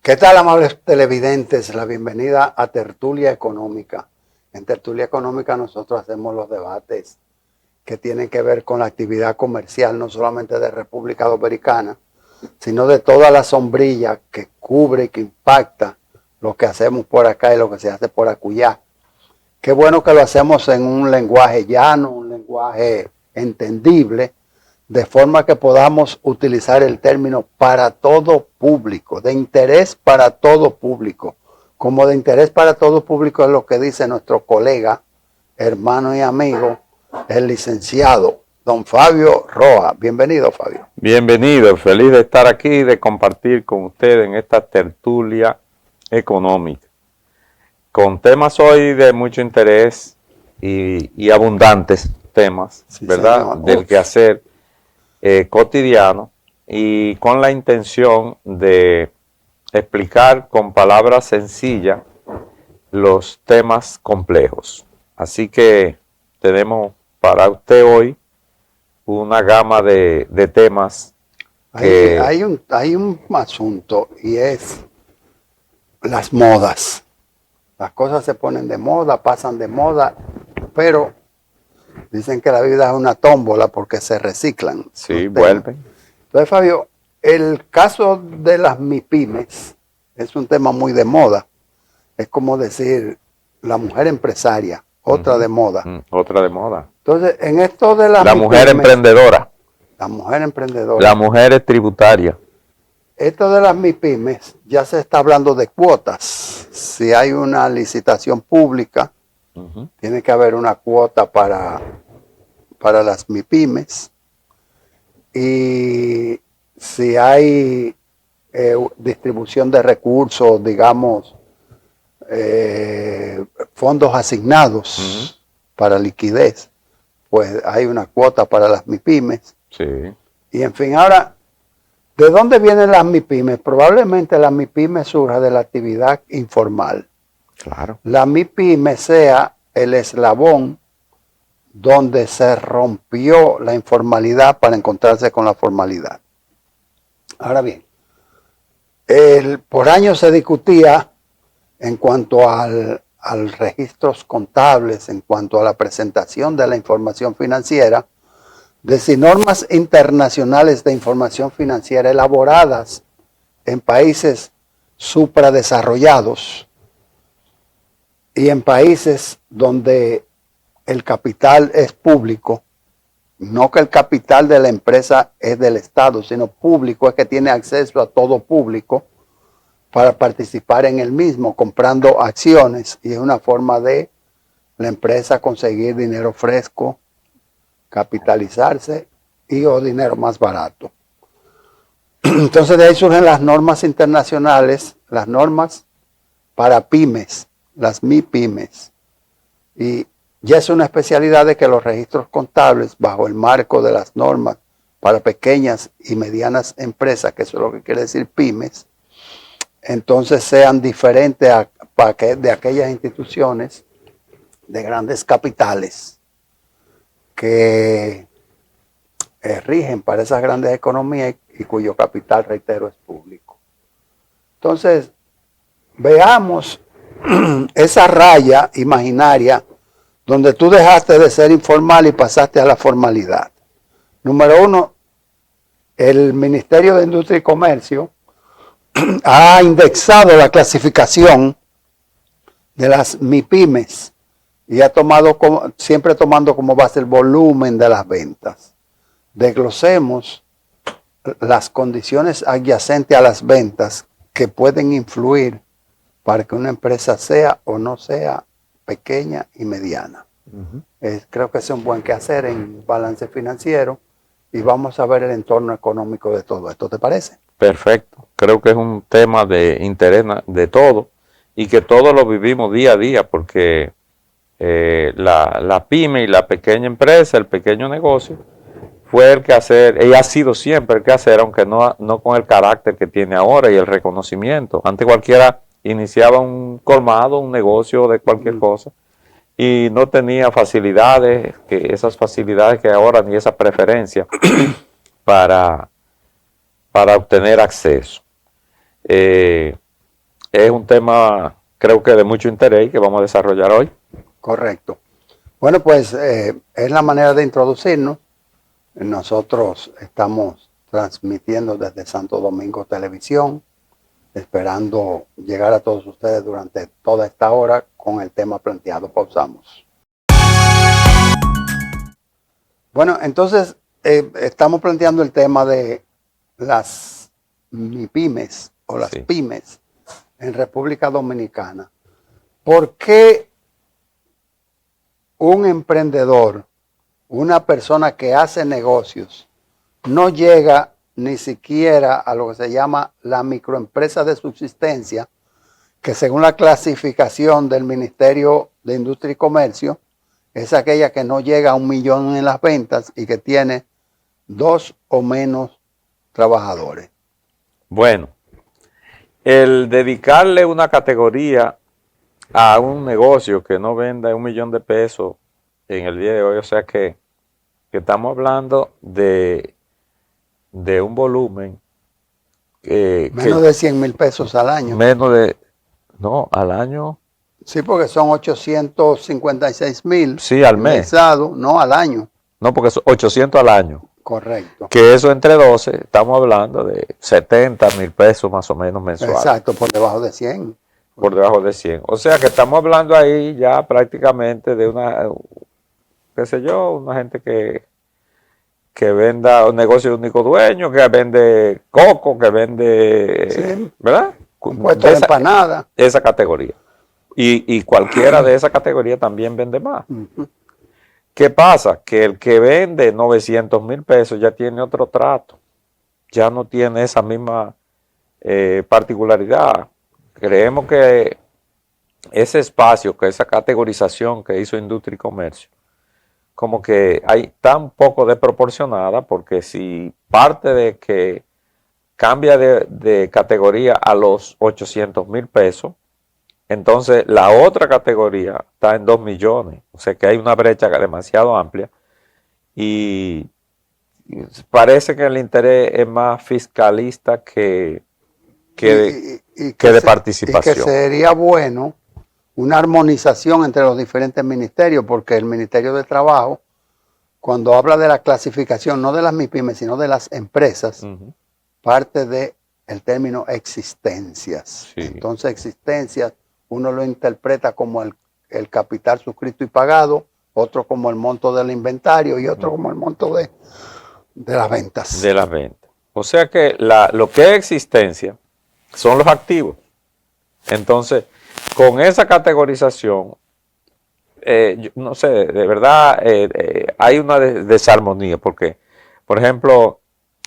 ¿Qué tal, amables televidentes? La bienvenida a Tertulia Económica. En Tertulia Económica nosotros hacemos los debates que tienen que ver con la actividad comercial, no solamente de República Dominicana, sino de toda la sombrilla que cubre y que impacta lo que hacemos por acá y lo que se hace por acullá. Qué bueno que lo hacemos en un lenguaje llano, un lenguaje entendible, de forma que podamos utilizar el término para todo público, de interés para todo público. Como de interés para todo público es lo que dice nuestro colega, hermano y amigo, el licenciado don Fabio Rojas. Bienvenido, Fabio. Bienvenido, feliz de estar aquí y de compartir con ustedes en esta tertulia económica, con temas hoy de mucho interés y abundantes temas, sí, ¿verdad? Señor. Del quehacer cotidiano, y con la intención de explicar con palabras sencillas los temas complejos. Así que tenemos para usted hoy una gama de temas. Hay un asunto, y es las modas. Las cosas se ponen de moda, pasan de moda, pero dicen que la vida es una tómbola porque se reciclan. Sí, vuelven. Entonces, Fabio, el caso de las MIPYMES es un tema muy de moda. Es como decir, la mujer empresaria, otra de moda. Otra de moda. Entonces, en esto de las la MIPYMES, mujer emprendedora. La mujer emprendedora. La mujer es tributaria. Esto de las MIPYMES ya se está hablando de cuotas. Si hay una licitación pública, tiene que haber una cuota para las MIPYMES. Y si hay distribución de recursos, digamos, fondos asignados para liquidez, pues hay una cuota para las MIPYMES. Sí. Y en fin, ahora, ¿de dónde vienen las MIPYMES? Probablemente las MIPYMES surja de la actividad informal. Claro. La MIPYME sea el eslabón donde se rompió la informalidad para encontrarse con la formalidad. Ahora bien, por años se discutía en cuanto al registros contables, en cuanto a la presentación de la información financiera, de si normas internacionales de información financiera elaboradas en países supradesarrollados y en países donde el capital es público, no que el capital de la empresa es del Estado, sino público, es que tiene acceso a todo público para participar en el mismo, comprando acciones, y es una forma de la empresa conseguir dinero fresco, capitalizarse o dinero más barato. Entonces de ahí surgen las normas internacionales, las normas para pymes, las MIPYMES, y ya es una especialidad de que los registros contables, bajo el marco de las normas para pequeñas y medianas empresas, que eso es lo que quiere decir pymes, entonces sean diferentes de aquellas instituciones de grandes capitales que rigen para esas grandes economías y cuyo capital, reitero, es público. Entonces, veamos esa raya imaginaria donde tú dejaste de ser informal y pasaste a la formalidad. Número uno, el Ministerio de Industria y Comercio ha indexado la clasificación de las MIPYMES y ha tomado siempre tomando como base el volumen de las ventas. Desglosemos las condiciones adyacentes a las ventas que pueden influir para que una empresa sea o no sea pequeña y mediana. Creo que es un buen quehacer en balance financiero y vamos a ver el entorno económico de todo esto. ¿Te parece? Perfecto. Creo que es un tema de interés de todo y que todos lo vivimos día a día, porque la pyme y la pequeña empresa, el pequeño negocio, fue el quehacer, y ha sido siempre el quehacer, aunque no con el carácter que tiene ahora y el reconocimiento. Antes cualquiera iniciaba un colmado, un negocio de cualquier cosa, y no tenía facilidades, esas facilidades que ahora, ni esa preferencia para obtener acceso. es un tema, creo que de mucho interés que vamos a desarrollar hoy. Correcto. Bueno, pues es la manera de introducirnos. Nosotros estamos transmitiendo desde Santo Domingo Televisión, esperando llegar a todos ustedes durante toda esta hora con el tema planteado. Pausamos. Bueno, entonces estamos planteando el tema de las MIPYMES o las Sí. pymes en República Dominicana. ¿Por qué un emprendedor, una persona que hace negocios, no llega ni siquiera a lo que se llama la microempresa de subsistencia, que según la clasificación del Ministerio de Industria y Comercio, es aquella que no llega a 1 millón en las ventas y que tiene 2 o menos trabajadores? Bueno, el dedicarle una categoría a un negocio que no venda 1 millón de pesos en el día de hoy, o sea que estamos hablando de un volumen Menos de 100,000 pesos al año. menos de, no, al año, Sí, porque son 856,000. sí, al mes, No, al año. no, porque son 800 al año, Correcto. que eso entre 12, estamos hablando de 70,000 pesos más o menos mensuales. Exacto, por debajo de 100. Por debajo de 100. O sea que estamos hablando ahí ya prácticamente de una, qué sé yo, una gente que venda un negocio de único dueño, que vende coco, que vende, Sí. ¿verdad? Un puesto de empanada. Esa categoría. Y cualquiera de esa categoría también vende más. ¿Qué pasa? Que el que vende 900,000 pesos ya tiene otro trato. Ya no tiene esa misma particularidad. Creemos que ese espacio, que esa categorización que hizo Industria y Comercio, como que está un poco desproporcionada, porque si parte de que cambia de categoría a los 800,000 pesos, entonces la otra categoría está en 2 millones. O sea que hay una brecha demasiado amplia y parece que el interés es más fiscalista que de participación. Y que sería bueno una armonización entre los diferentes ministerios, porque el Ministerio de Trabajo, cuando habla de la clasificación, no de las MIPYMES, sino de las empresas, parte del término existencias. Sí. Entonces, existencias, uno lo interpreta como el capital suscrito y pagado, otro como el monto del inventario y otro como el monto de las ventas. De las ventas. O sea que lo que es existencia son los activos. Entonces, con esa categorización, yo no sé, de verdad hay una desarmonía, porque, por ejemplo,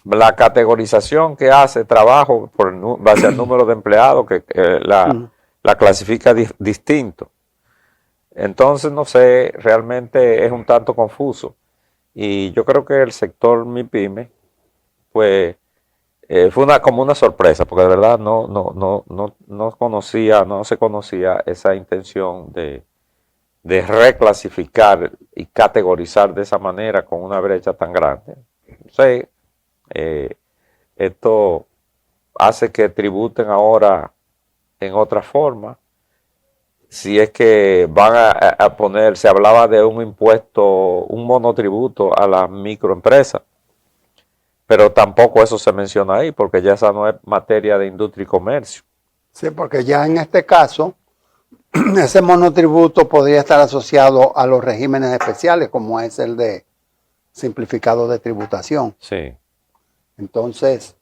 la categorización que hace trabajo por base al número de empleados, que la clasifica distinto. Entonces, no sé, realmente es un tanto confuso. Y yo creo que el sector MIPYME, pues, fue como una sorpresa, porque de verdad no se conocía esa intención de reclasificar y categorizar de esa manera con una brecha tan grande. No sé, esto hace que tributen ahora en otra forma. Si es que van a poner, se hablaba de un impuesto, un monotributo a las microempresas, pero tampoco eso se menciona ahí, porque ya esa no es materia de industria y comercio. Sí, porque ya en este caso, ese monotributo podría estar asociado a los regímenes especiales, como es el de simplificado de tributación. Sí. Entonces,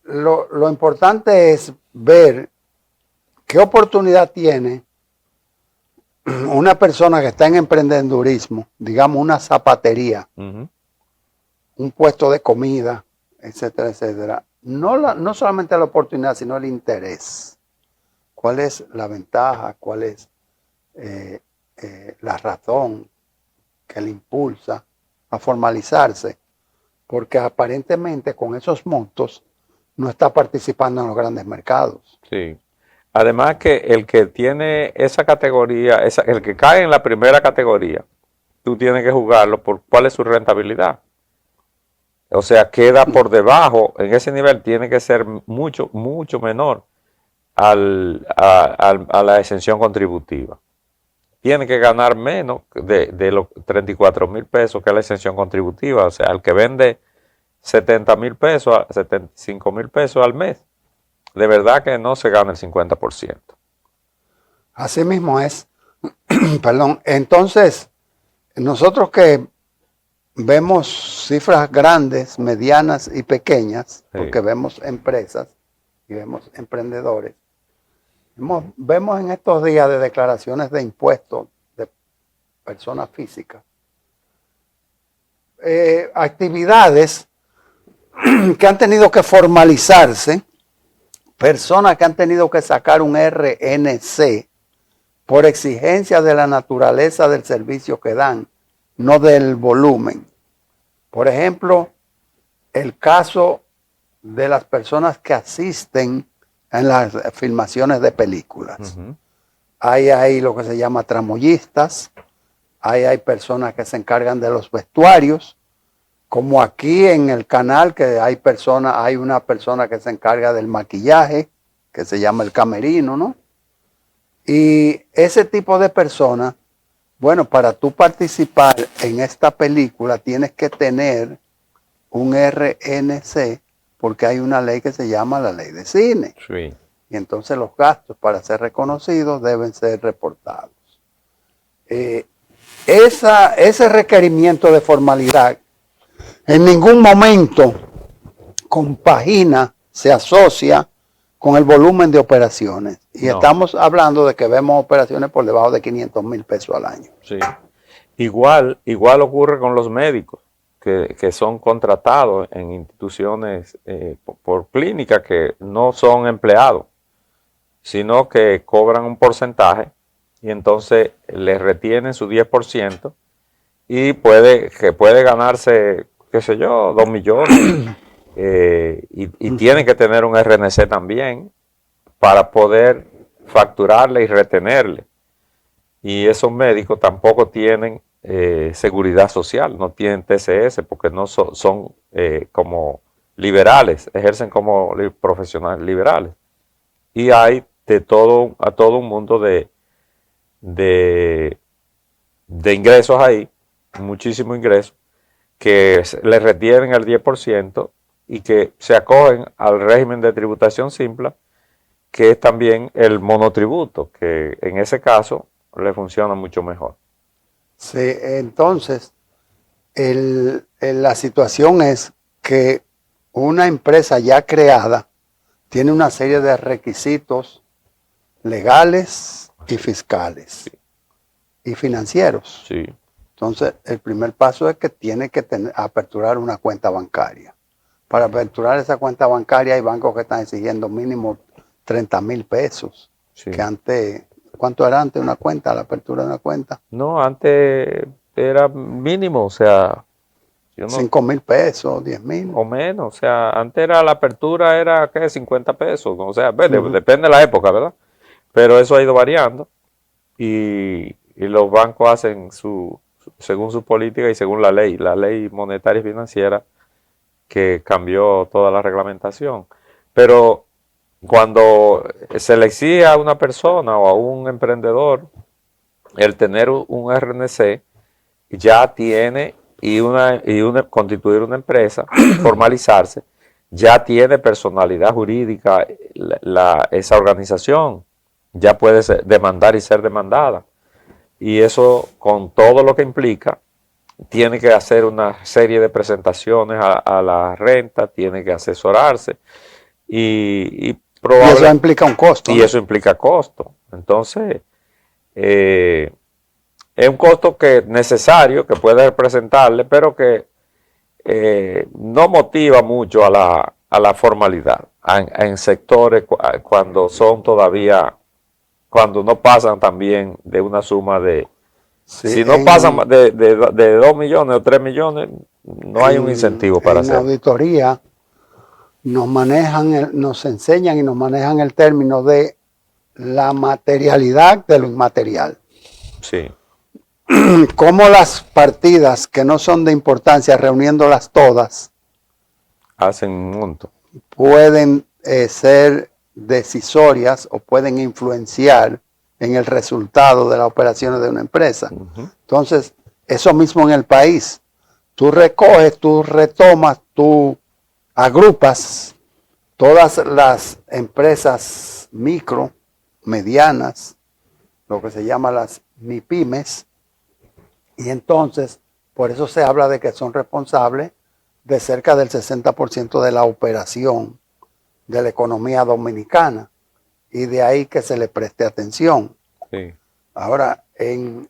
lo importante es ver qué oportunidad tiene una persona que está en emprendedurismo, digamos una zapatería, un puesto de comida, etcétera, etcétera. No solamente la oportunidad, sino el interés. ¿Cuál es la ventaja? ¿Cuál es la razón que le impulsa a formalizarse? Porque aparentemente con esos montos no está participando en los grandes mercados. Sí. Además que el que tiene esa categoría, el que cae en la primera categoría, tú tienes que jugarlo por cuál es su rentabilidad. O sea, queda por debajo, en ese nivel tiene que ser mucho, mucho menor a la exención contributiva. Tiene que ganar menos de los 34,000 pesos que es la exención contributiva. O sea, el que vende 70,000 pesos, 75,000 pesos al mes, de verdad que no se gana el 50%. Así mismo es. Perdón. Entonces, nosotros que vemos cifras grandes, medianas y pequeñas, Sí. porque vemos empresas y vemos emprendedores, vemos en estos días de declaraciones de impuestos de personas físicas, actividades que han tenido que formalizarse, personas que han tenido que sacar un RNC por exigencia de la naturaleza del servicio que dan, no del volumen. Por ejemplo, el caso de las personas que asisten en las filmaciones de películas. Uh-huh. Hay lo que se llama tramoyistas, hay personas que se encargan de los vestuarios, como aquí en el canal que hay una persona que se encarga del maquillaje, que se llama el camerino, ¿no? Y ese tipo de personas, bueno, para tú participar en esta película tienes que tener un RNC, porque hay una ley que se llama la ley de cine. Sí. Y entonces los gastos para ser reconocidos deben ser reportados. Ese requerimiento de formalidad en ningún momento compagina, se asocia con el volumen de operaciones. Y No. estamos hablando de que vemos operaciones por debajo de 500,000 pesos al año. Sí. Igual ocurre con los médicos que son contratados en instituciones por clínicas que no son empleados, sino que cobran un porcentaje y entonces les retienen su 10% y puede ganarse, qué sé yo, 2 millones y tienen que tener un RNC también para poder facturarle y retenerle. Y esos médicos tampoco tienen seguridad social, no tienen TCS porque no son como liberales, ejercen como profesionales liberales. Y hay a todo un mundo de ingresos ahí, muchísimos ingresos, que les retienen el 10% y que se acogen al régimen de tributación simple, que es también el monotributo, que en ese caso le funciona mucho mejor. Sí, entonces, la situación es que una empresa ya creada tiene una serie de requisitos legales y fiscales y financieros. Sí. Entonces, el primer paso es que tiene que aperturar una cuenta bancaria. Para aperturar esa cuenta bancaria hay bancos que están exigiendo mínimo 30,000 pesos. Sí. Que antes, ¿cuánto era antes una cuenta, la apertura de una cuenta? No, antes era mínimo, o sea, 5,000 pesos, 10,000. O menos, o sea, antes la apertura era, ¿qué? 50 pesos, o sea, depende de la época, ¿verdad? Pero eso ha ido variando y los bancos hacen según su política y según la ley monetaria y financiera que cambió toda la reglamentación. Pero cuando se le exige a una persona o a un emprendedor el tener un RNC, ya tiene constituir una empresa, formalizarse, ya tiene personalidad jurídica esa organización, ya puede demandar y ser demandada. Y eso, con todo lo que implica, tiene que hacer una serie de presentaciones a la renta, tiene que asesorarse y eso implica un costo. Y eso implica costo. Entonces, es un costo necesario que puede representarle, pero que no motiva mucho a la formalidad en sectores cuando no pasan también de una suma de... Sí, si no pasan de 2 millones o 3 millones, no hay un incentivo para hacerlo. En auditoría nos enseñan y nos manejan el término de la materialidad de lo inmaterial. Sí. Cómo las partidas que no son de importancia, reuniéndolas todas, hacen un monto. Pueden ser decisorias o pueden influenciar en el resultado de las operaciones de una empresa. Entonces, eso mismo en el país. Tú recoges, tú retomas, tú agrupas todas las empresas micro, medianas, lo que se llama las MIPYMES, y entonces, por eso se habla de que son responsables de cerca del 60% de la operación de la economía dominicana, y de ahí que se le preste atención. Sí. Ahora, en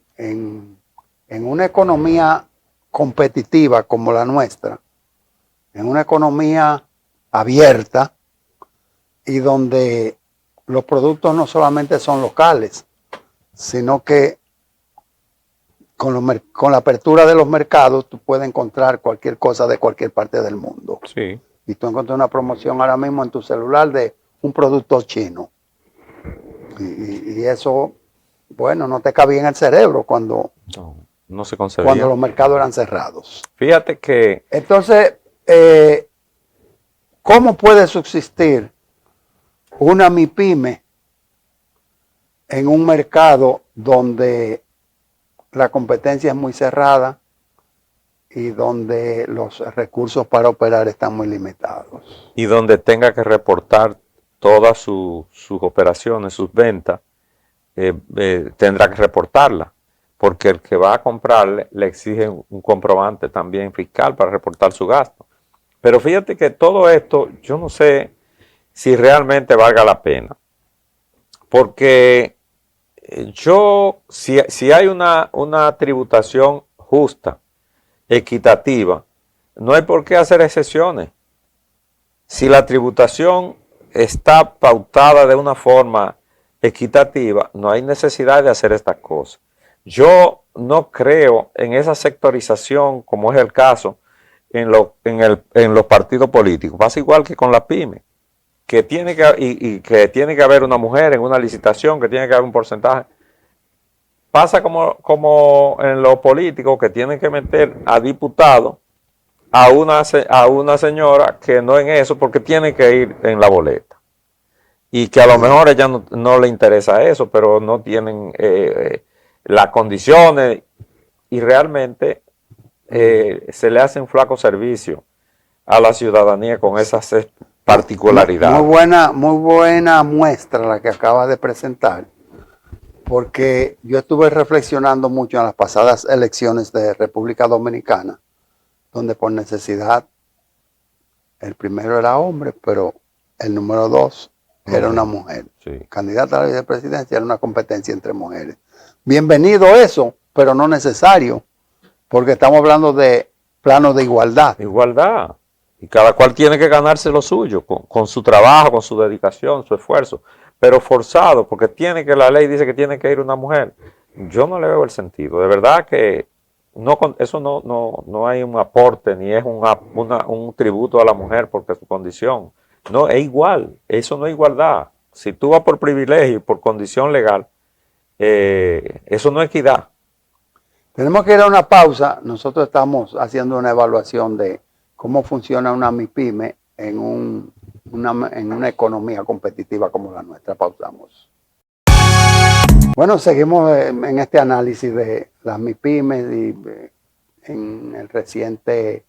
una economía competitiva como la nuestra, en una economía abierta y donde los productos no solamente son locales, sino que con la apertura de los mercados tú puedes encontrar cualquier cosa de cualquier parte del mundo. Sí. Y tú encuentras una promoción ahora mismo en tu celular de un producto chino. Y eso, bueno, no te cabía en el cerebro cuando no se concebía. Cuando los mercados eran cerrados. Fíjate que... Entonces, ¿cómo puede subsistir una MIPYME en un mercado donde la competencia es muy cerrada y donde los recursos para operar están muy limitados? Y donde tenga que reportar todas sus operaciones, sus ventas, tendrá que reportarla, porque el que va a comprarle le exige un comprobante también fiscal para reportar su gasto. Pero fíjate que todo esto, yo no sé si realmente valga la pena, porque si hay una tributación justa, equitativa, no hay por qué hacer excepciones. Si la tributación está pautada de una forma equitativa, no hay necesidad de hacer estas cosas. Yo no creo en esa sectorización, como es el caso en los partidos políticos. Pasa igual que con la pyme, que tiene que haber una mujer en una licitación, que tiene que haber un porcentaje. Pasa como en los políticos, que tienen que meter a diputados a una señora que no en eso, porque tiene que ir en la boleta. Y que a lo mejor a ella no le interesa eso, pero no tienen las condiciones, y realmente se le hace un flaco servicio a la ciudadanía con esas particularidades. Muy buena muestra la que acabas de presentar, porque yo estuve reflexionando mucho en las pasadas elecciones de República Dominicana, donde por necesidad el primero era hombre, pero el número 2 era una mujer. Sí. Candidata a la vicepresidencia, era una competencia entre mujeres. Bienvenido eso, pero no necesario, porque estamos hablando de plano de igualdad. Igualdad. Y cada cual tiene que ganarse lo suyo, con su trabajo, con su dedicación, su esfuerzo, pero forzado, porque la ley dice que tiene que ir una mujer. Yo no le veo el sentido. De verdad que eso no hay un aporte, ni es un tributo a la mujer porque su condición. No, es igual. Eso no es igualdad. Si tú vas por privilegio y por condición legal, eso no es equidad. Tenemos que ir a una pausa. Nosotros estamos haciendo una evaluación de cómo funciona una MIPYME en una economía competitiva como la nuestra. Pausamos. Bueno, seguimos en este análisis de las MIPYMEs y en el reciente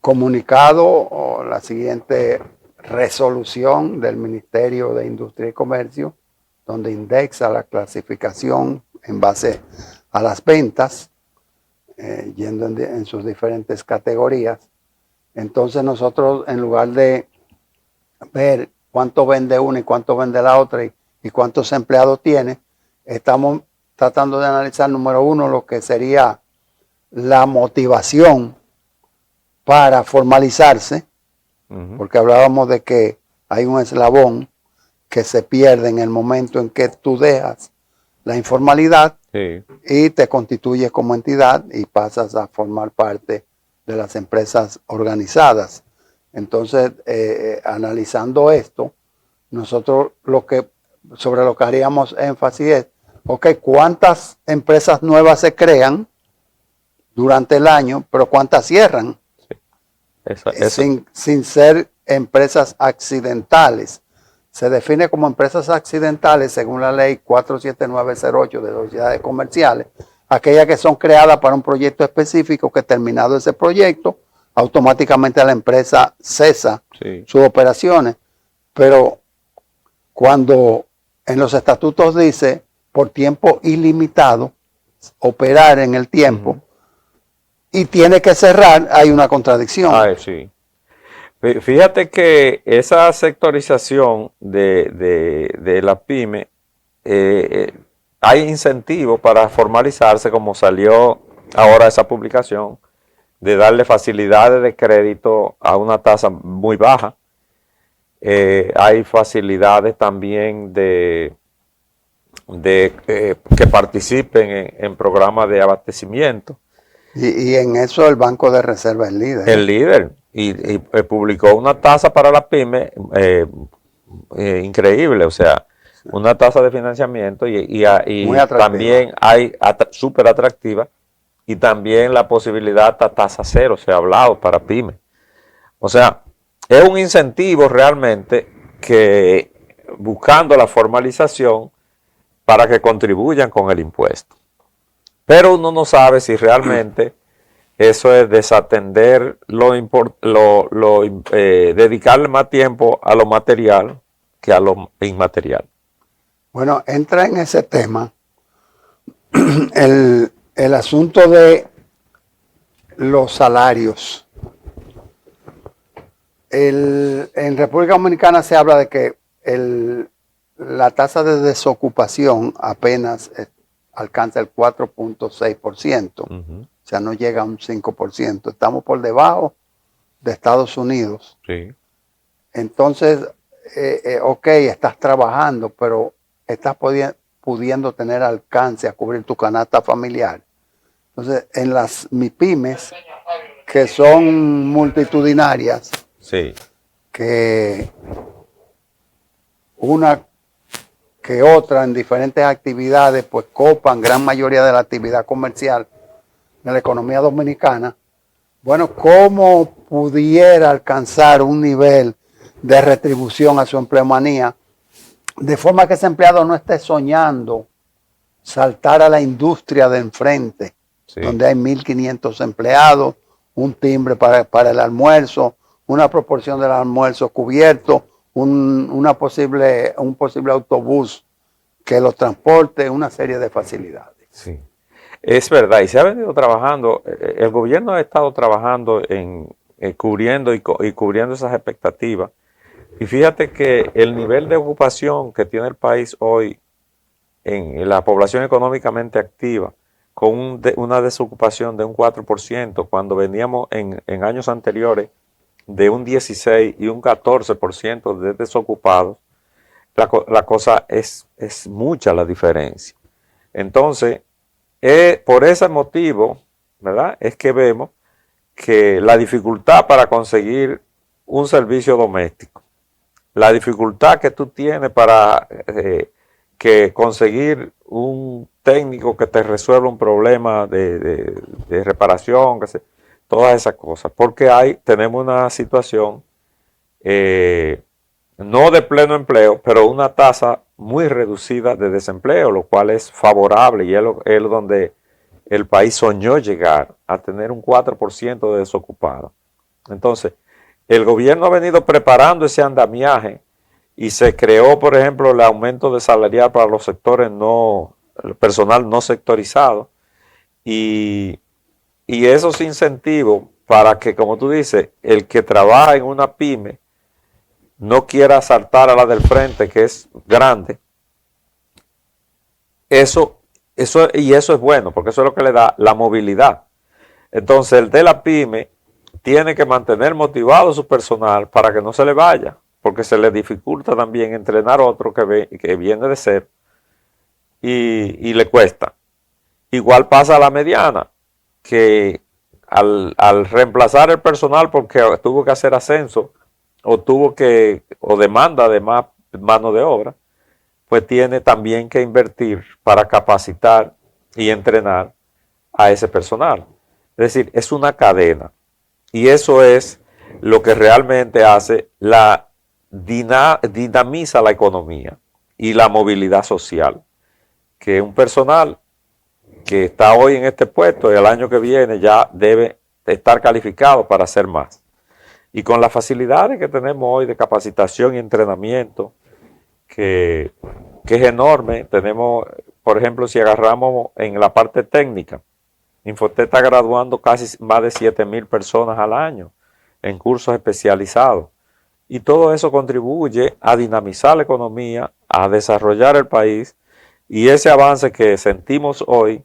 comunicado o la siguiente resolución del Ministerio de Industria y Comercio, donde indexa la clasificación en base a las ventas, yendo en sus diferentes categorías. Entonces nosotros, en lugar de ver cuánto vende una y cuánto vende la otra y cuántos empleados tiene, estamos tratando de analizar, número uno, lo que sería la motivación para formalizarse, porque hablábamos de que hay un eslabón que se pierde en el momento en que tú dejas la informalidad, sí, y te constituyes como entidad y pasas a formar parte de las empresas organizadas. Entonces, analizando esto, nosotros sobre lo que haríamos énfasis es, ¿cuántas empresas nuevas se crean durante el año, pero cuántas cierran? Sí. Sin ser empresas accidentales. se define como empresas accidentales según la ley 47908 de sociedades comerciales, aquellas que son creadas para un proyecto específico que terminado ese proyecto, automáticamente la empresa cesa sus operaciones. Pero cuando en los estatutos dice por tiempo ilimitado, operar en el tiempo, y tiene que cerrar, hay una contradicción. Sí. Fíjate que esa sectorización de la pyme, hay incentivos para formalizarse, como salió ahora esa publicación, de darle facilidades de crédito a una tasa muy baja. Hay facilidades también de que participen en programas de abastecimiento. Y en eso el Banco de Reserva es líder. El líder. Y publicó una tasa para la pyme increíble, o sea, una tasa de financiamiento y también hay súper atractiva, y también la posibilidad a tasa cero se ha hablado para pyme. O sea, es un incentivo realmente que buscando la formalización para que contribuyan con el impuesto. Pero uno no sabe si realmente eso es desatender dedicarle más tiempo a lo material que a lo inmaterial. Bueno, entra en ese tema el asunto de los salarios. En República Dominicana se habla de que la tasa de desocupación apenas alcanza el 4.6%. O sea, no llega a un 5%. Estamos por debajo de Estados Unidos. Sí. Entonces, ok, estás trabajando, pero estás pudiendo tener alcance a cubrir tu canasta familiar. Entonces, en las MIPYMES, que son multitudinarias, sí, que una que otra en diferentes actividades, pues copan gran mayoría de la actividad comercial de la economía dominicana. Bueno, ¿cómo pudiera alcanzar un nivel de retribución a su empleomanía de forma que ese empleado no esté soñando saltar a la industria de enfrente, donde hay 1.500 empleados, un timbre para el almuerzo, una proporción del almuerzo cubierto, un posible autobús que los transporte, una serie de facilidades? Sí, es verdad, y se ha venido trabajando, el gobierno ha estado trabajando en cubriendo y cubriendo esas expectativas. Y fíjate que el nivel de ocupación que tiene el país hoy en la población económicamente activa, con una desocupación de un 4%, cuando veníamos en años anteriores de un 16 y un 14% de desocupados, la cosa es mucha la diferencia. Entonces, por ese motivo, ¿verdad?, es que vemos que la dificultad para conseguir un servicio doméstico, la dificultad que tú tienes para conseguir un técnico que te resuelva un problema de reparación, todas esas cosas, porque tenemos una situación no de pleno empleo, pero una tasa muy reducida de desempleo, lo cual es favorable y es donde el país soñó llegar a tener un 4% de desocupados. Entonces, el gobierno ha venido preparando ese andamiaje y se creó, por ejemplo, el aumento de salarial para los sectores el personal no sectorizado, y esos incentivos para que, como tú dices, el que trabaja en una pyme no quiera saltar a la del frente, que es grande. Eso es bueno, porque eso es lo que le da la movilidad. Entonces, el de la pyme tiene que mantener motivado su personal para que no se le vaya, porque se le dificulta también entrenar otro que viene de cero y le cuesta. Igual pasa a la mediana, que al reemplazar el personal porque tuvo que hacer ascenso o demanda de más mano de obra, pues tiene también que invertir para capacitar y entrenar a ese personal. Es decir, es una cadena. Y eso es lo que realmente hace la dinamiza la economía y la movilidad social, que un personal que está hoy en este puesto y el año que viene ya debe estar calificado para hacer más. Y con las facilidades que tenemos hoy de capacitación y entrenamiento, que es enorme, tenemos, por ejemplo, si agarramos en la parte técnica, Infoté está graduando casi más de 7,000 personas al año en cursos especializados. Y todo eso contribuye a dinamizar la economía, a desarrollar el país, y ese avance que sentimos hoy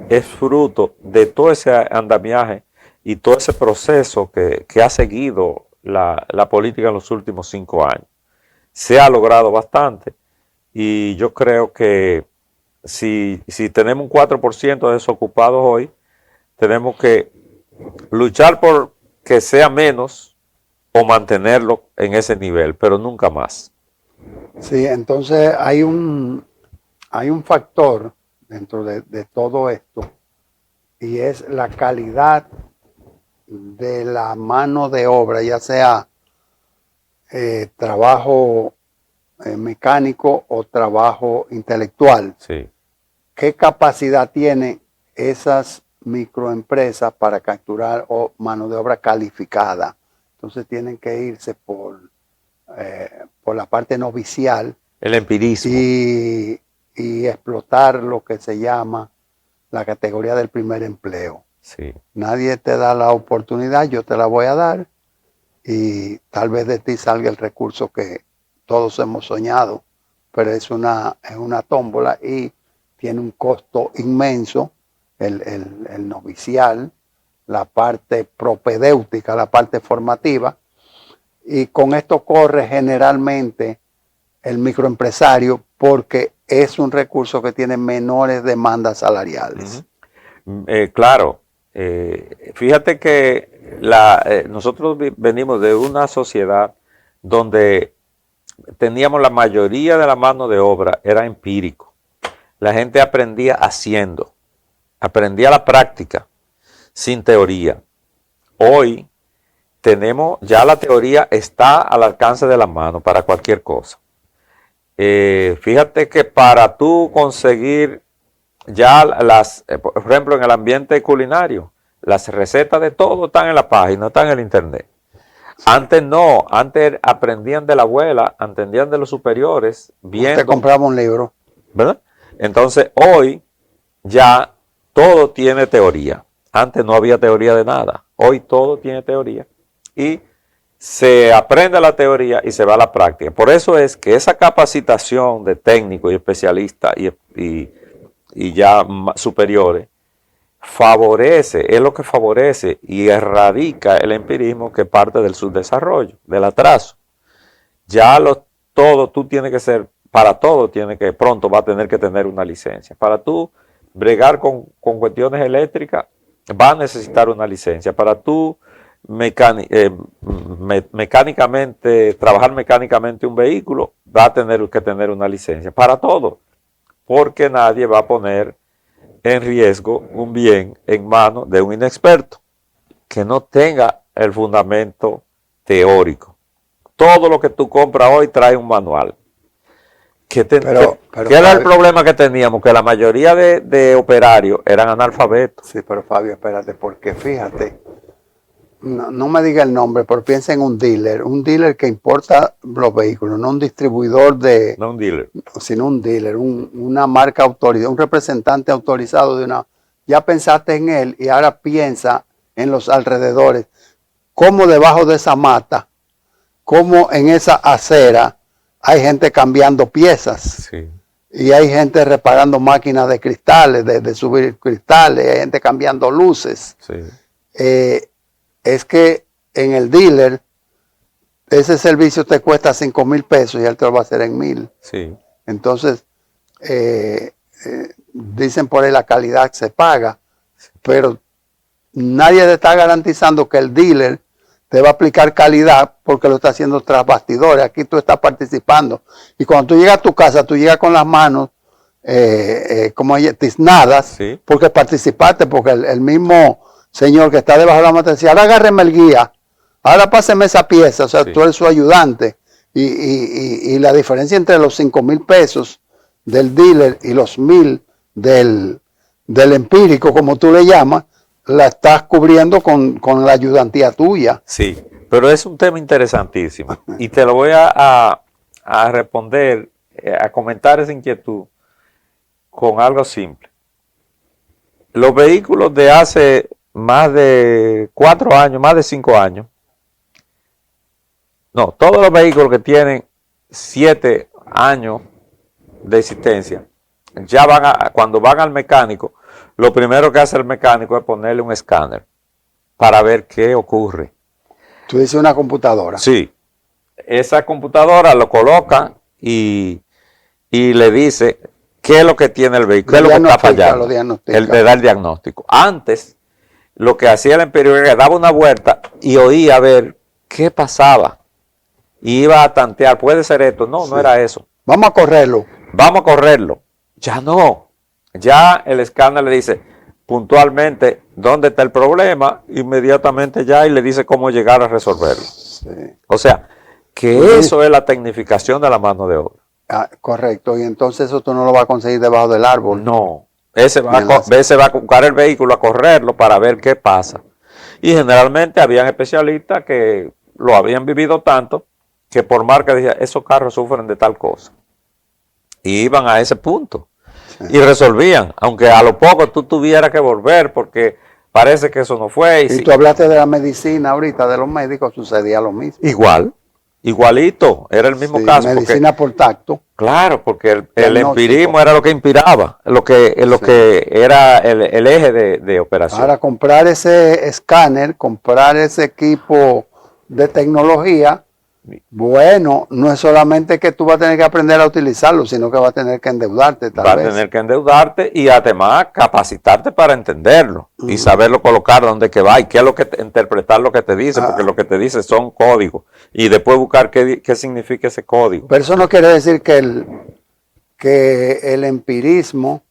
es fruto de todo ese andamiaje y todo ese proceso que ha seguido la política en los últimos 5 años. Se ha logrado bastante y yo creo que si tenemos un 4% de desocupados hoy, tenemos que luchar por que sea menos o mantenerlo en ese nivel, pero nunca más. Sí, entonces hay un factor dentro de todo esto, y es la calidad de la mano de obra, ya sea trabajo mecánico o trabajo intelectual. Sí. ¿Qué capacidad tienen esas microempresas para capturar mano de obra calificada? Entonces tienen que irse por la parte novicial. El empirismo. Y explotar lo que se llama la categoría del primer empleo. Sí. Nadie te da la oportunidad, yo te la voy a dar y tal vez de ti salga el recurso que todos hemos soñado, pero es una tómbola y tiene un costo inmenso, el novicial, la parte propedéutica, la parte formativa, y con esto corre generalmente el microempresario porque es un recurso que tiene menores demandas salariales. Claro, fíjate que nosotros venimos de una sociedad donde teníamos la mayoría de la mano de obra, era empírico. La gente aprendía haciendo, aprendía la práctica, sin teoría. Hoy tenemos, ya la teoría está al alcance de la mano para cualquier cosa. Fíjate que para tú conseguir ya por ejemplo, en el ambiente culinario, las recetas de todo están en la página, están en el internet. Antes no, antes aprendían de la abuela, entendían de los superiores, viendo. Te compraba un libro. ¿Verdad? Entonces, hoy ya todo tiene teoría. Antes no había teoría de nada. Hoy todo tiene teoría. Y se aprende la teoría y se va a la práctica. Por eso es que esa capacitación de técnicos y especialistas y ya superiores favorece, es lo que favorece y erradica el empirismo que parte del subdesarrollo, del atraso. Ya todo tú tienes que ser, para todo pronto va a tener que tener una licencia. Para tú bregar con cuestiones eléctricas, va a necesitar una licencia. Para tú mecánicamente, trabajar mecánicamente un vehículo, va a tener que tener una licencia. Para todo, porque nadie va a poner en riesgo un bien en manos de un inexperto que no tenga el fundamento teórico. Todo lo que tú compras hoy trae un manual. ¿Qué era el problema que teníamos? Que la mayoría de operarios eran analfabetos. Sí, pero Fabio, espérate, porque fíjate, no me diga el nombre, pero piensa en un dealer que importa los vehículos, no un distribuidor No un dealer. Sino un dealer, una marca autorizada, un representante autorizado de una. Ya pensaste en él y ahora piensa en los alrededores, cómo debajo de esa mata, cómo en esa acera hay gente cambiando piezas. Sí. Y hay gente reparando máquinas de cristales, de subir cristales, hay gente cambiando luces. Sí. Es que en el dealer, ese servicio te cuesta 5,000 pesos y él te lo va a hacer en 1,000. Sí. Entonces, dicen por ahí la calidad se paga, pero nadie te está garantizando que el dealer te va a aplicar calidad porque lo está haciendo tras bastidores. Aquí tú estás participando. Y cuando tú llegas a tu casa, tú llegas con las manos como tiznadas, sí, porque participaste, porque el mismo señor que está debajo de la mata decía, ahora agárreme el guía, ahora páseme esa pieza, o sea, sí, tú eres su ayudante. Y la diferencia entre los 5,000 pesos del dealer y los 1,000 del empírico, como tú le llamas, la estás cubriendo con la ayudantía tuya. Sí, pero es un tema interesantísimo y te lo voy a responder, a comentar esa inquietud con algo simple. Los vehículos de hace más de 4 años, más de 5 años, no, todos los vehículos que tienen 7 años de existencia, ya cuando van al mecánico, lo primero que hace el mecánico es ponerle un escáner para ver qué ocurre. Tú dices una computadora. Sí, esa computadora lo coloca y le dice qué es lo que tiene el vehículo, qué es lo que está fallando. Le da el diagnóstico. Antes, lo que hacía el empírico era que daba una vuelta y oía a ver qué pasaba. Y iba a tantear, puede ser esto. No, no era eso. Vamos a correrlo. Vamos a correrlo. Ya no. Ya el escáner le dice puntualmente dónde está el problema, inmediatamente ya, y le dice cómo llegar a resolverlo. Sí. O sea, que eso es la tecnificación de la mano de obra. Ah, correcto, y entonces eso tú no lo vas a conseguir debajo del árbol. No, ese va a buscar el vehículo, a correrlo para ver qué pasa. Y generalmente habían especialistas que lo habían vivido tanto que por marca decían, esos carros sufren de tal cosa. Y iban a ese punto. Sí. Y resolvían, aunque a lo poco tú tuvieras que volver porque parece que eso no fue. Y tú hablaste de la medicina ahorita, de los médicos, sucedía lo mismo. Igualito, era el mismo caso. Medicina por tacto. Claro, porque el empirismo era lo que inspiraba, lo que era el eje de operación. Ahora, comprar ese escáner, comprar ese equipo de tecnología, bueno, no es solamente que tú vas a tener que aprender a utilizarlo, sino que vas a tener que endeudarte tal vez. Vas a tener que endeudarte y además capacitarte para entenderlo y saberlo colocar donde que va y qué es lo que interpretar lo que te dice, porque lo que te dice son códigos y después buscar qué significa ese código. Pero eso no quiere decir que el empirismo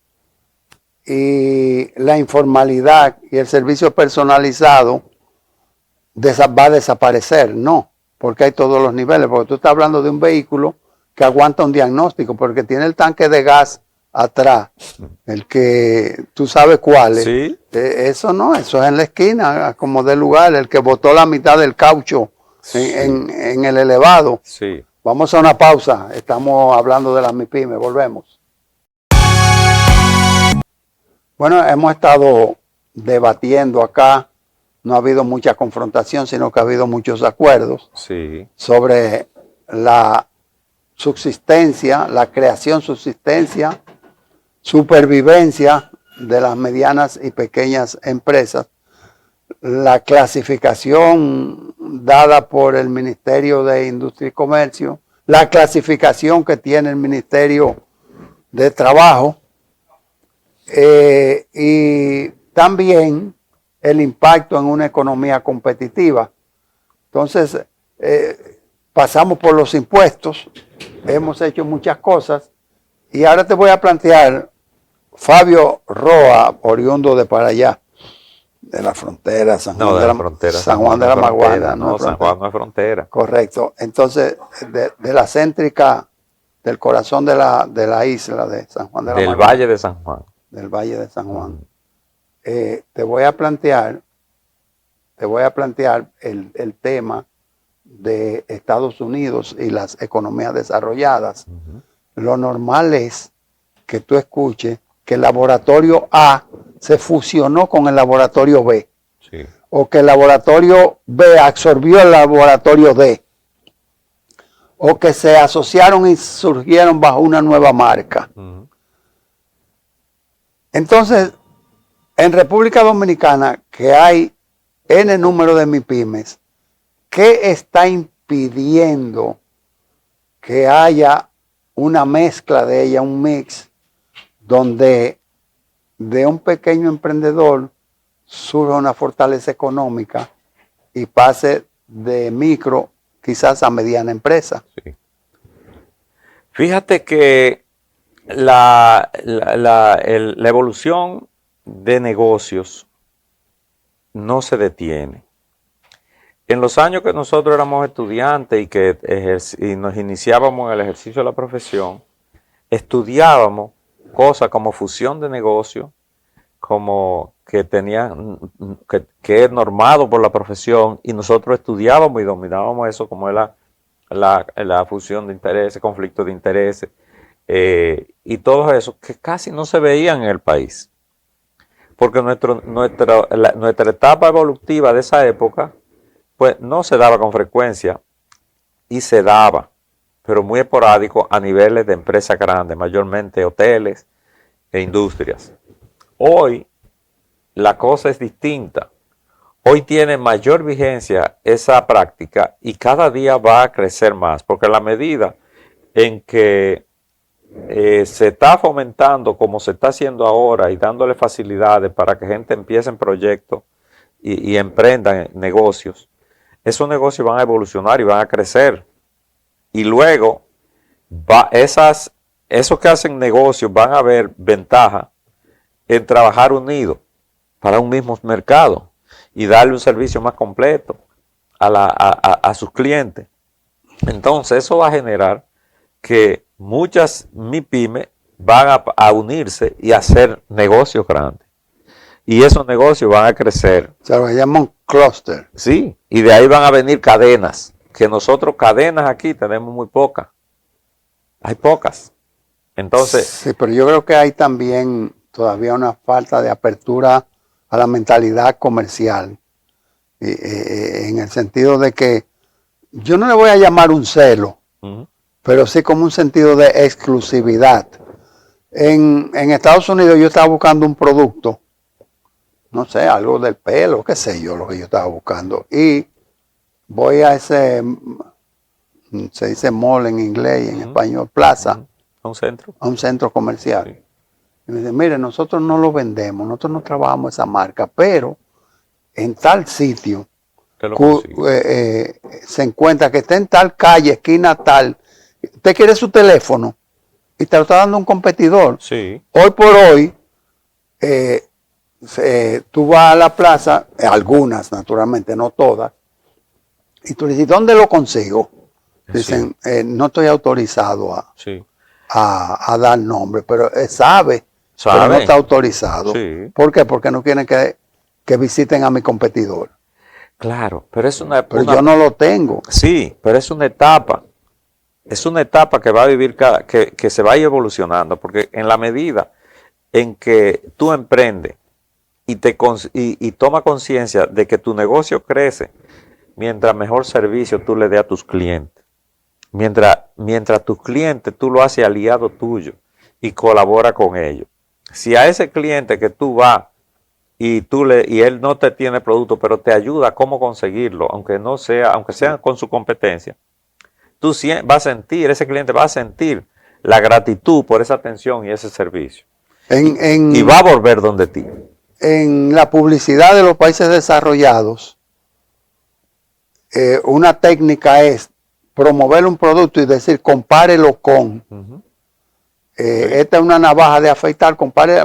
y la informalidad y el servicio personalizado va a desaparecer, no. Porque hay todos los niveles, porque tú estás hablando de un vehículo que aguanta un diagnóstico, porque tiene el tanque de gas atrás, el que tú sabes cuál es. ¿Sí? Eso no, eso es en la esquina, como del lugar, el que botó la mitad del caucho en el elevado. Sí. Vamos a una pausa, estamos hablando de las MIPYME, volvemos. Bueno, hemos estado debatiendo acá. No ha habido mucha confrontación, sino que ha habido muchos acuerdos sobre la subsistencia, la creación, subsistencia, supervivencia de las medianas y pequeñas empresas, la clasificación dada por el Ministerio de Industria y Comercio, la clasificación que tiene el Ministerio de Trabajo y también el impacto en una economía competitiva. Entonces, pasamos por los impuestos, hemos hecho muchas cosas, y ahora te voy a plantear, Fabio Roa, oriundo de para allá, de la frontera, San Juan de la Maguana. No, San Juan no es frontera. Correcto. Entonces, de la céntrica, del corazón de la isla de San Juan de la Maguana. Del Valle de San Juan. Del Valle de San Juan. Te voy a plantear el tema de Estados Unidos y las economías desarrolladas. Lo normal es que tú escuches que el laboratorio A se fusionó con el laboratorio B. Sí. O que el laboratorio B absorbió el laboratorio D. O que se asociaron y surgieron bajo una nueva marca. Entonces, en República Dominicana, que hay N número de MIPYMES, ¿qué está impidiendo que haya una mezcla de ella, un mix, donde de un pequeño emprendedor surja una fortaleza económica y pase de micro quizás a mediana empresa? Sí. Fíjate que la evolución de negocios no se detiene. En los años que nosotros éramos estudiantes y que y nos iniciábamos en el ejercicio de la profesión, estudiábamos cosas como fusión de negocios, como que que es normado por la profesión, y nosotros estudiábamos y dominábamos eso, como es la fusión de intereses, conflictos de intereses, y todo eso que casi no se veían en el país. Porque nuestra etapa evolutiva de esa época, pues no se daba con frecuencia, y se daba, pero muy esporádico a niveles de empresas grandes, mayormente hoteles e industrias. Hoy la cosa es distinta. Hoy tiene mayor vigencia esa práctica y cada día va a crecer más, porque a la medida en que se está fomentando como se está haciendo ahora y dándole facilidades para que gente empiece en proyectos y emprendan negocios, esos negocios van a evolucionar y van a crecer. Y luego, esos que hacen negocios van a ver ventaja en trabajar unidos para un mismo mercado y darle un servicio más completo a sus clientes. Entonces, eso va a generar que muchas MIPYMES van a unirse y a hacer negocios grandes. Y esos negocios van a crecer. Se lo llaman clúster. Sí, y de ahí van a venir cadenas, que nosotros cadenas aquí tenemos muy pocas. Hay pocas. Entonces... Sí, pero yo creo que hay también todavía una falta de apertura a la mentalidad comercial. En el sentido de que yo no le voy a llamar un celo, pero sí como un sentido de exclusividad. En Estados Unidos yo estaba buscando un producto, no sé, algo del pelo, qué sé yo, lo que yo estaba buscando. Y voy a ese, se dice mall en inglés y en español, plaza. ¿A un centro? A un centro comercial. Sí. Y me dice, mire, nosotros no lo vendemos, nosotros no trabajamos esa marca, pero en tal sitio se encuentra que está en tal calle, esquina tal. Usted quiere su teléfono y te lo está dando un competidor. Sí. Hoy por hoy, tú vas a la plaza, algunas naturalmente, no todas, y tú le dices, ¿dónde lo consigo? Dicen, no estoy autorizado a dar nombre, pero sabe, pero no está autorizado. Sí. ¿Por qué? Porque no quieren que visiten a mi competidor. Claro, pero es Pero yo no lo tengo. Sí, pero es una etapa. Es una etapa que va a vivir, que se va a ir evolucionando, porque en la medida en que tú emprendes y toma conciencia de que tu negocio crece, mientras mejor servicio tú le des a tus clientes. Mientras tus clientes tú lo haces aliado tuyo y colabora con ellos. Si a ese cliente que tú vas y él no te tiene producto, pero te ayuda a cómo conseguirlo, aunque sea con su competencia, tú vas a sentir, ese cliente va a sentir la gratitud por esa atención y ese servicio. Y va a volver donde ti. En la publicidad de los países desarrollados, una técnica es promover un producto y decir, compárelo con. Esta es una navaja de afeitar, compara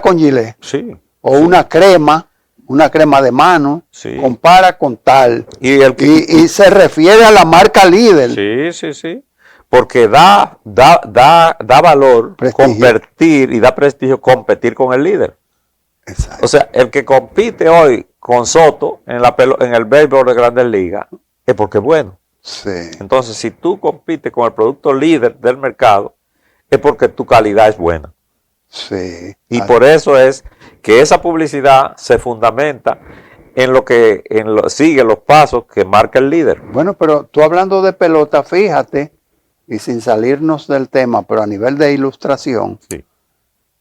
con Gillette. Sí. O una crema de mano, compara con tal. Y se refiere a la marca líder. Sí. Porque da valor competir y da prestigio competir con el líder. Exacto. O sea, el que compite hoy con Soto en el béisbol de Grandes Ligas es porque es bueno. Sí. Entonces, si tú compites con el producto líder del mercado, es porque tu calidad es buena. Sí. Y por eso es que esa publicidad se fundamenta en lo que sigue los pasos que marca el líder. Bueno, pero tú hablando de pelota, fíjate, y sin salirnos del tema, pero a nivel de ilustración,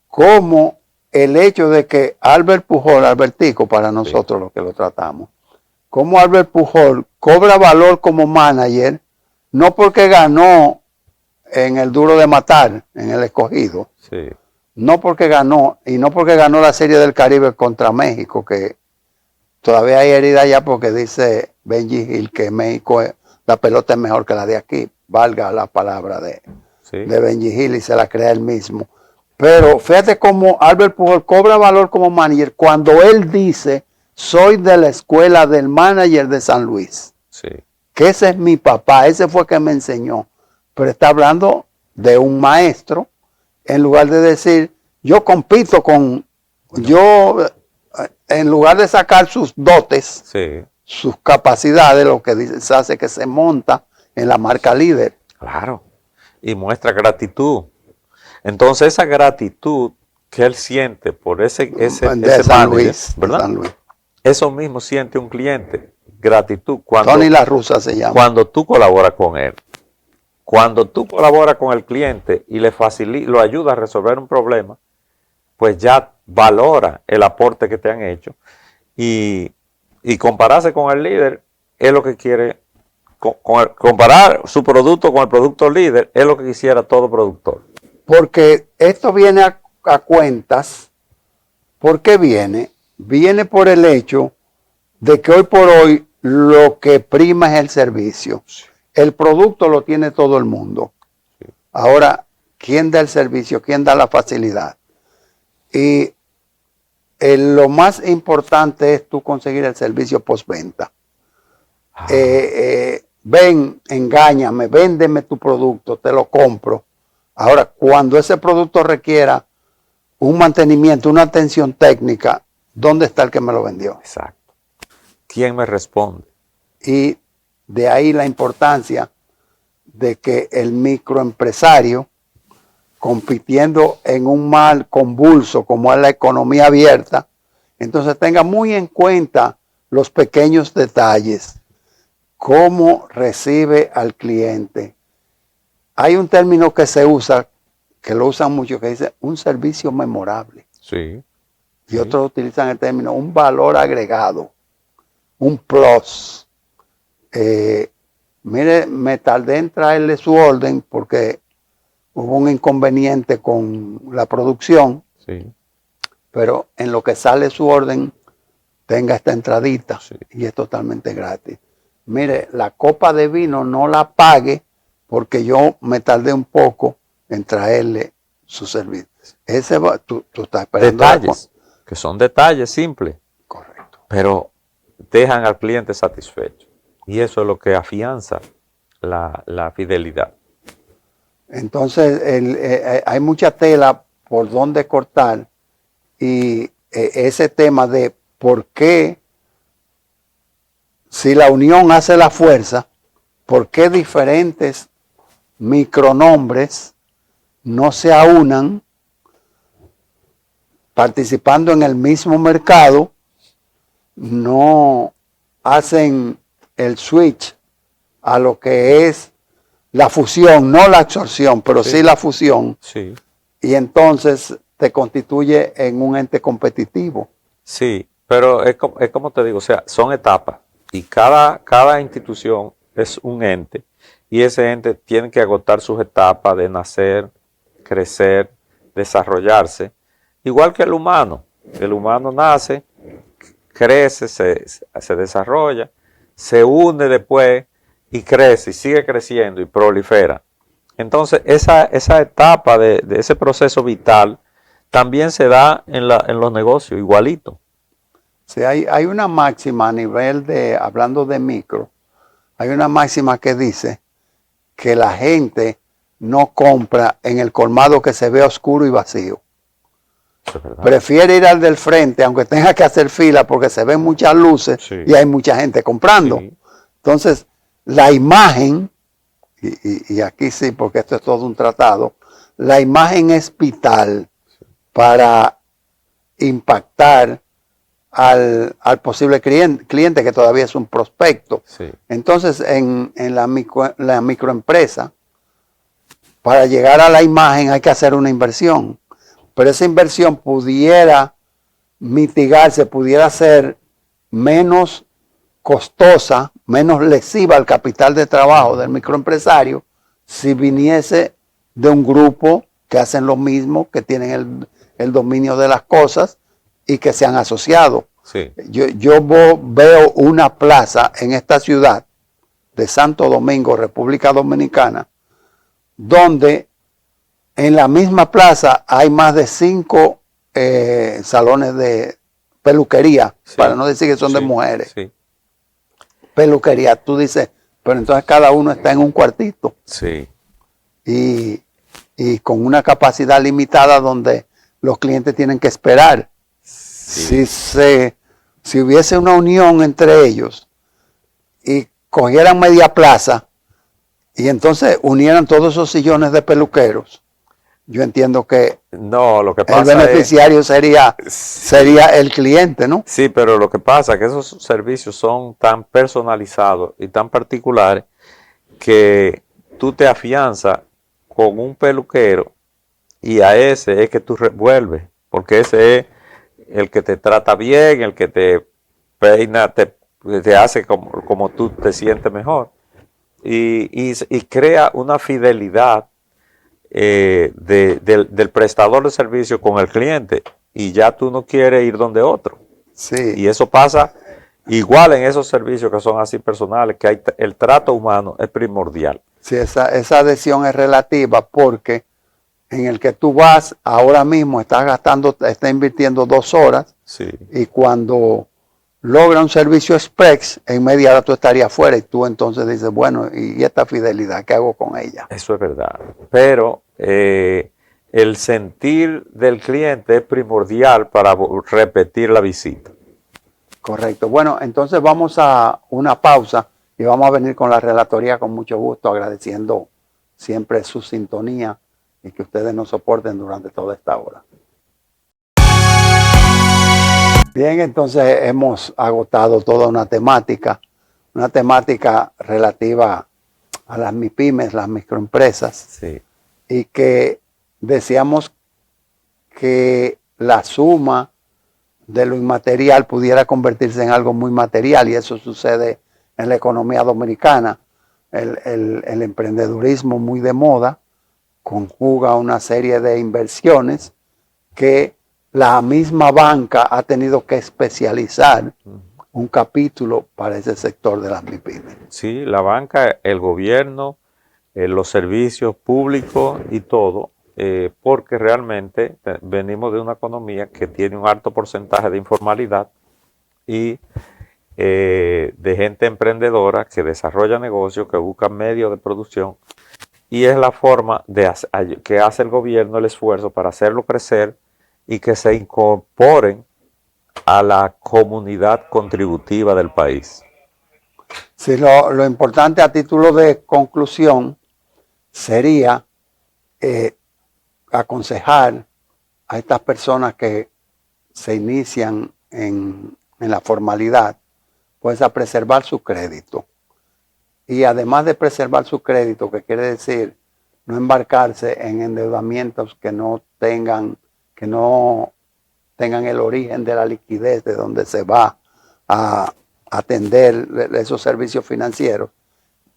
cómo el hecho de que Albert Pujol, Albertico para nosotros los que lo tratamos, cómo Albert Pujol cobra valor como manager, no porque ganó en el Duro de Matar, en el Escogido, no porque ganó, y no porque ganó la Serie del Caribe contra México, que todavía hay herida allá porque dice Benji Hill que México, la pelota es mejor que la de aquí, valga la palabra de Benji Hill y se la crea él mismo. Pero fíjate cómo Albert Pujol cobra valor como manager cuando él dice, soy de la escuela del manager de San Luis. Sí. Que ese es mi papá, ese fue que me enseñó. Pero está hablando de un maestro, en lugar de decir, yo compito con, yo, en lugar de sacar sus dotes, Sí. sus capacidades, lo que dice, se hace que se monta en la marca líder. Claro. Y muestra gratitud. Entonces esa gratitud que él siente por ese de San manager, Luis, ¿verdad? de San Luis. Eso mismo siente un cliente. Gratitud cuando, Tony La Russa se llama. cuando tú colaboras con él. Cuando tú colaboras con el cliente y lo ayudas a resolver un problema, pues ya valora el aporte que te han hecho. Y compararse con el líder es lo que quiere. Comparar su producto con el producto líder es lo que quisiera todo productor. Porque esto viene a cuentas. ¿Por qué viene? Viene por el hecho de que hoy por hoy lo que prima es el servicio. El producto lo tiene todo el mundo. Ahora, ¿quién da el servicio? ¿Quién da la facilidad? Y lo más importante es tú conseguir el servicio postventa. Ven, engáñame, véndeme tu producto, te lo compro. Ahora, cuando ese producto requiera un mantenimiento, una atención técnica, ¿dónde está el que me lo vendió? Exacto. ¿Quién me responde? Y de ahí la importancia de que el microempresario, compitiendo en un mal convulso como es la economía abierta, entonces tenga muy en cuenta los pequeños detalles. Cómo recibe al cliente. Hay un término que se usa, que lo usan mucho, que dice un servicio memorable. Sí. Y otros utilizan el término un valor agregado, un plus. Mire, me tardé en traerle su orden porque hubo un inconveniente con la producción. Sí. Pero en lo que sale su orden, tenga esta entradita. Sí. Y es totalmente gratis. Mire, la copa de vino no la pague porque yo me tardé un poco en traerle su servicio. Tú estás esperando. Detalles, que son detalles simples. Correcto. Pero dejan al cliente satisfecho. Y eso es lo que afianza la fidelidad. Entonces, hay mucha tela por donde cortar y ese tema de por qué, si la unión hace la fuerza, ¿por qué diferentes micronombres no se aunan participando en el mismo mercado, no hacen el switch a lo que es la fusión, no la absorción, pero sí la fusión, Sí. y entonces te constituye en un ente competitivo? Sí, pero es como te digo, o sea, son etapas y cada institución es un ente y ese ente tiene que agotar sus etapas de nacer, crecer, desarrollarse, igual que el humano. El humano nace, crece, se desarrolla, se une después y crece y sigue creciendo y prolifera. Entonces, esa etapa de ese proceso vital también se da en los negocios, igualito. Sí, hay una máxima a nivel de, hablando de micro, hay una máxima que dice que la gente no compra en el colmado que se ve oscuro y vacío. Prefiere ir al del frente, aunque tenga que hacer fila porque se ven muchas luces y hay mucha gente comprando. Sí. Entonces, la imagen, y aquí sí, porque esto es todo un tratado, la imagen es vital para impactar al posible cliente que todavía es un prospecto. Sí. Entonces, en la microempresa, para llegar a la imagen hay que hacer una inversión. Pero esa inversión pudiera mitigarse, pudiera ser menos costosa, menos lesiva al capital de trabajo del microempresario si viniese de un grupo que hacen lo mismo, que tienen el dominio de las cosas y que se han asociado. Sí. Yo veo una plaza en esta ciudad de Santo Domingo, República Dominicana, donde en la misma plaza hay más de 5 salones de peluquería, Sí, para no decir que son de sí, mujeres. Sí, Peluquería, tú dices, pero entonces cada uno está en un cuartito sí, y con una capacidad limitada donde los clientes tienen que esperar. sí. Si hubiese una unión entre ellos y cogieran media plaza y entonces unieran todos esos sillones de peluqueros, yo entiendo que No, lo que el pasa beneficiario sería sí, el cliente, ¿no? sí, pero lo que pasa es que esos servicios son tan personalizados y tan particulares que tú te afianzas con un peluquero y a ese es que tú revuelves, porque ese es el que te trata bien, el que te peina, te hace como tú te sientes mejor. Y crea una fidelidad del prestador de servicio con el cliente y ya tú no quieres ir donde otro. Sí, Y eso pasa igual en esos servicios que son así personales, que hay, el trato humano es primordial. sí, esa adhesión es relativa porque en el que tú vas ahora mismo estás invirtiendo 2 horas Sí, y cuando logra un servicio express, en media hora tú estarías fuera y tú entonces dices, bueno, ¿y esta fidelidad qué hago con ella? eso es verdad. Pero el sentir del cliente es primordial para repetir la visita. Correcto. Bueno, entonces vamos a una pausa y vamos a venir con la relatoría con mucho gusto, agradeciendo siempre su sintonía y que ustedes nos soporten durante toda esta hora. Bien, entonces hemos agotado toda una temática relativa a las MIPYMES, las microempresas, Sí, y que decíamos que la suma de lo inmaterial pudiera convertirse en algo muy material, y eso sucede en la economía dominicana. El emprendedurismo muy de moda conjuga una serie de inversiones que la misma banca ha tenido que especializar un capítulo para ese sector de las MIPYMES. sí, la banca, el gobierno, los servicios públicos y todo, porque realmente venimos de una economía que tiene un alto porcentaje de informalidad y de gente emprendedora que desarrolla negocios, que busca medios de producción, y es la forma que hace el gobierno el esfuerzo para hacerlo crecer y que se incorporen a la comunidad contributiva del país. Sí, lo importante a título de conclusión sería aconsejar a estas personas que se inician en la formalidad, pues a preservar su crédito. Y además de preservar su crédito, que quiere decir no embarcarse en endeudamientos que no tengan el origen de la liquidez de donde se va a atender esos servicios financieros,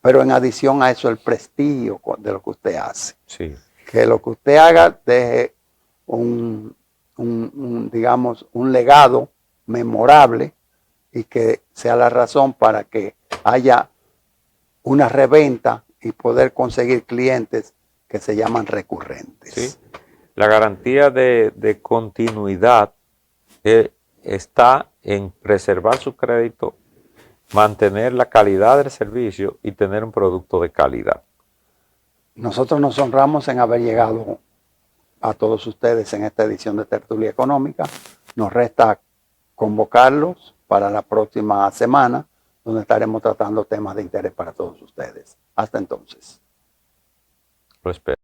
pero en adición a eso el prestigio de lo que usted hace. Sí. Que lo que usted haga deje digamos, un legado memorable y que sea la razón para que haya una reventa y poder conseguir clientes que se llaman recurrentes. Sí. La garantía de continuidad está en preservar su crédito, mantener la calidad del servicio y tener un producto de calidad. Nosotros nos honramos en haber llegado a todos ustedes en esta edición de Tertulia Económica. Nos resta convocarlos para la próxima semana, donde estaremos tratando temas de interés para todos ustedes. Hasta entonces. Lo espero.